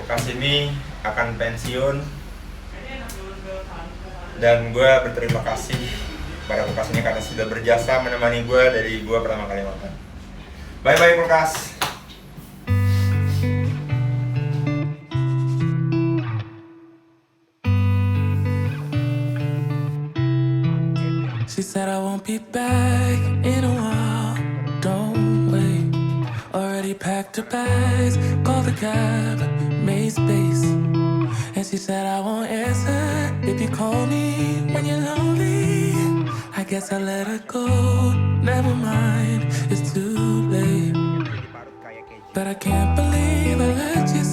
Kulkas ini akan pensiun dan gue berterima kasih pada Kulkas ini karena sudah berjasa menemani gue dari gue pertama kali nonton. Bye bye Kulkas. She said I won't be back in a while. Don't wait. Already packed her bags, called the cab, made space. And she said I won't answer if you call me when you're lonely. I guess I let her go. Never mind, it's too late. But I can't believe I let you